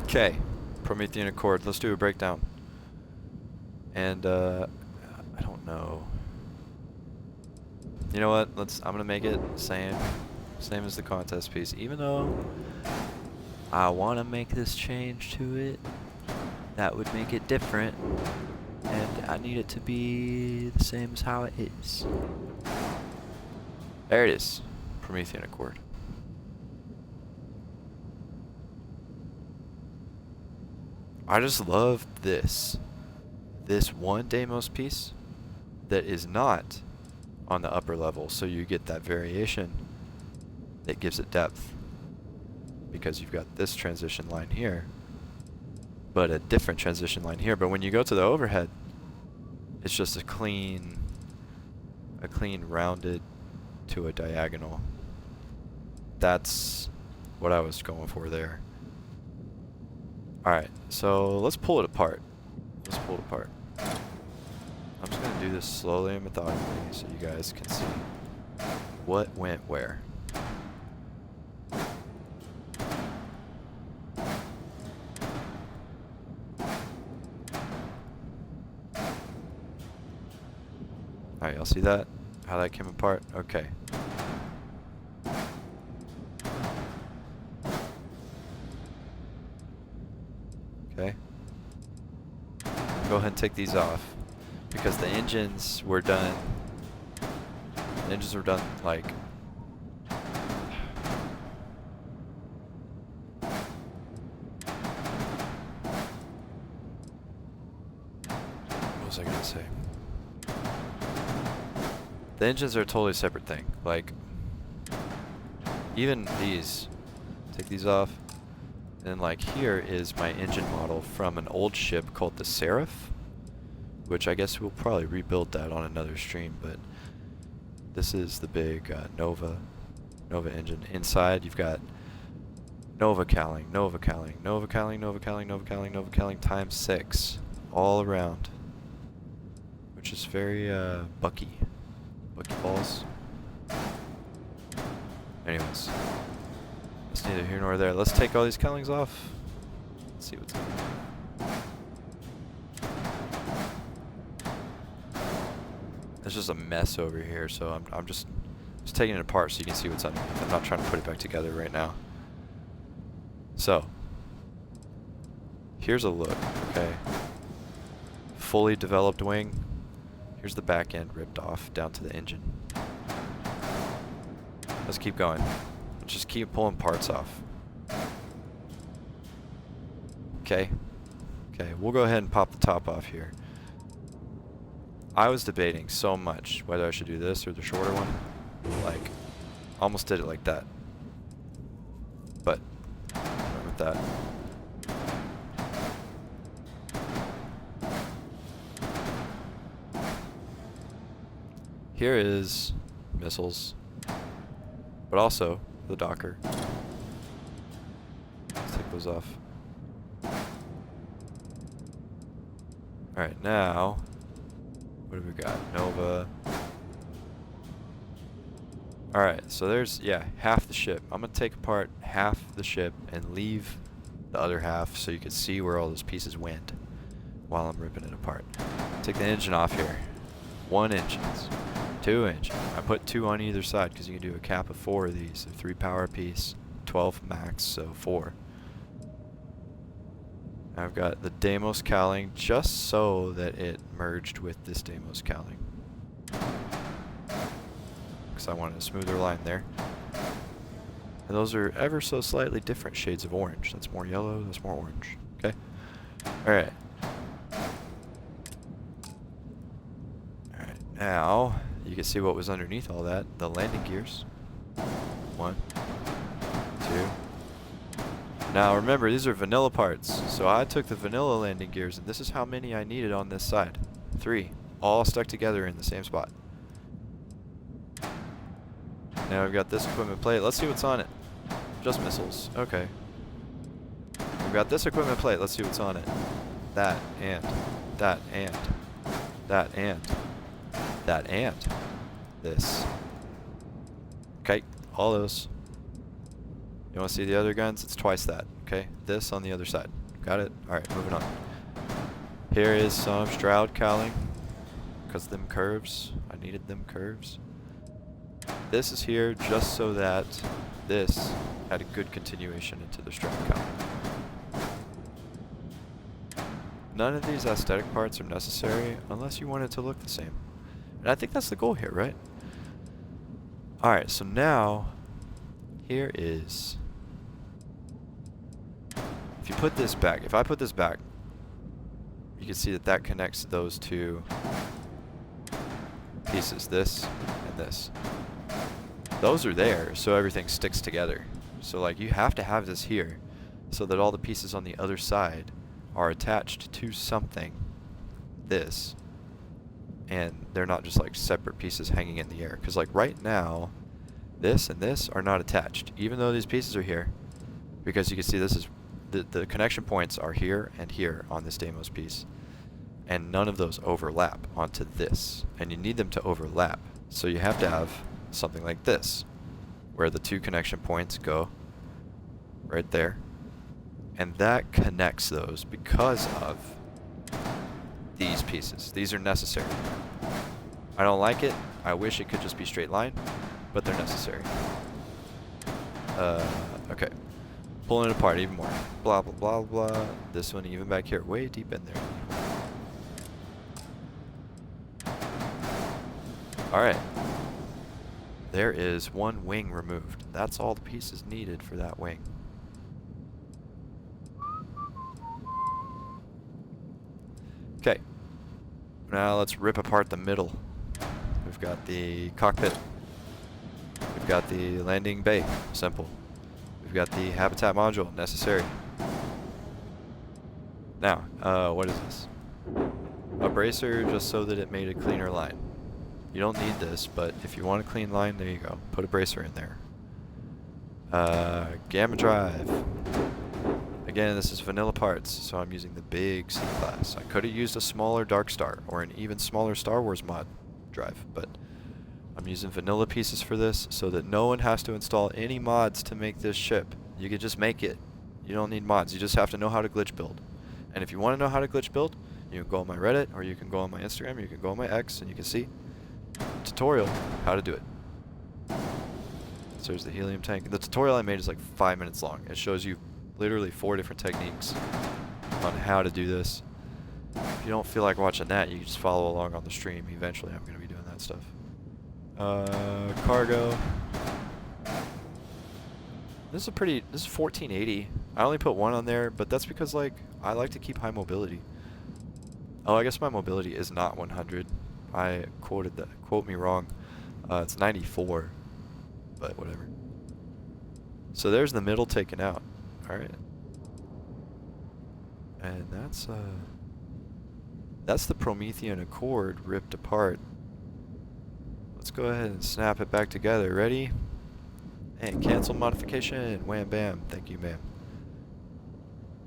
Okay, Promethean Accord. Let's do a breakdown. And I don't know. You know what? I'm gonna make it same as the contest piece. Even though I want to make this change to it, that would make it different, and I need it to be the same as how it is. There it is, Promethean Accord. I just love this one Deimos piece that is not on the upper level, so you get that variation that gives it depth, because you've got this transition line here but a different transition line here. But when you go to the overhead, it's just a clean rounded to a diagonal. That's what I was going for there. Alright, so let's pull it apart. I'm just going to do this slowly and methodically so you guys can see what went where. Alright, y'all see that? How that came apart? Okay. Okay. Go ahead and take these off, because the engines were done. The engines were done like what was I gonna say? The engines are a totally separate thing. Like, even these, take these off. And like here is my engine model from an old ship called the Seraph, which I guess we'll probably rebuild that on another stream, but this is the big Nova engine. Inside you've got Nova cowling times 6 all around, which is very Bucky balls. Anyways, it's neither here nor there. Let's take all these cowlings off. Let's see what's in there. There's just a mess over here, so I'm just taking it apart so you can see what's underneath. I'm not trying to put it back together right now. So, here's a look, okay? Fully developed wing. Here's the back end ripped off down to the engine. Let's keep going. Let's just keep pulling parts off. Okay. Okay, we'll go ahead and pop the top off here. I was debating so much whether I should do this or the shorter one. Like, almost did it like that. But, I went with that. Here is missiles, but also the Docker. Let's take those off. Alright, now, what have we got? Nova. Alright, so there's, yeah, half the ship. I'm going to take apart half the ship and leave the other half so you can see where all those pieces went while I'm ripping it apart. Take the engine off here. 1 engines. 2 engine. I put 2 on either side because you can do a cap of 4 of these. A 3 power piece, 12 max, so 4. I've got the Deimos cowling just so that it merged with this Deimos cowling, because I wanted a smoother line there. And those are ever so slightly different shades of orange. That's more yellow, that's more orange. Okay? Alright. Alright, now you can see what was underneath all that. The landing gears. 1, 2. Now remember, these are vanilla parts. So I took the vanilla landing gears, and this is how many I needed on this side. 3. All stuck together in the same spot. Now we've got this equipment plate. Let's see what's on it. Just missiles. Okay. We've got this equipment plate. Let's see what's on it. That and that and that and that and this. Okay, all those. You want to see the other guns? It's twice that. Okay, this on the other side. Got it? Alright, moving on. Here is some Stroud cowling. Because them curves. I needed them curves. This is here just so that this had a good continuation into the Stroud cowling. None of these aesthetic parts are necessary unless you want it to look the same. And I think that's the goal here, right? Alright, so now, here is... If you put this back, if I put this back, you can see that that connects those two pieces, this and this. Those are there, so everything sticks together. So like you have to have this here, so that all the pieces on the other side are attached to something, this, and they're not just like separate pieces hanging in the air. Because like right now, this and this are not attached, even though these pieces are here, because you can see this is the connection points are here and here on this Deimos piece, and none of those overlap onto this, and you need them to overlap. So you have to have something like this, where the two connection points go right there, and that connects those because of these pieces. These are necessary. I don't like it. I wish it could just be straight line, but they're necessary. Okay. Pulling it apart even more. Blah, blah, blah, blah. This one even back here, way deep in there. Alright. There is one wing removed. That's all the pieces needed for that wing. Okay. Now let's rip apart the middle. We've got the cockpit. We've got the landing bay. Simple. We've got the habitat module. Necessary. Now, what is this? A bracer just so that it made a cleaner line. You don't need this, but if you want a clean line, there you go. Put a bracer in there. Gamma drive. Again, this is vanilla parts, so I'm using the big C-Class. I could have used a smaller Dark Star or an even smaller Star Wars mod drive, but I'm using vanilla pieces for this so that no one has to install any mods to make this ship. You can just make it. You don't need mods. You just have to know how to glitch build. And if you want to know how to glitch build, you can go on my Reddit, or you can go on my Instagram, or you can go on my X, and you can see tutorial how to do it. So there's the helium tank. The tutorial I made is like 5 minutes long. It shows you literally 4 different techniques on how to do this. If you don't feel like watching that, you can just follow along on the stream. Eventually I'm going to be doing that stuff. Cargo. This is 1480. I only put 1 on there, but that's because like I like to keep high mobility. Oh, I guess my mobility is not 100. I quoted that. Quote me wrong. It's 94, but whatever. So there's the middle taken out. All right. And that's the Promethean Accord ripped apart. Let's go ahead and snap it back together. Ready? And cancel modification. Wham bam. Thank you, ma'am.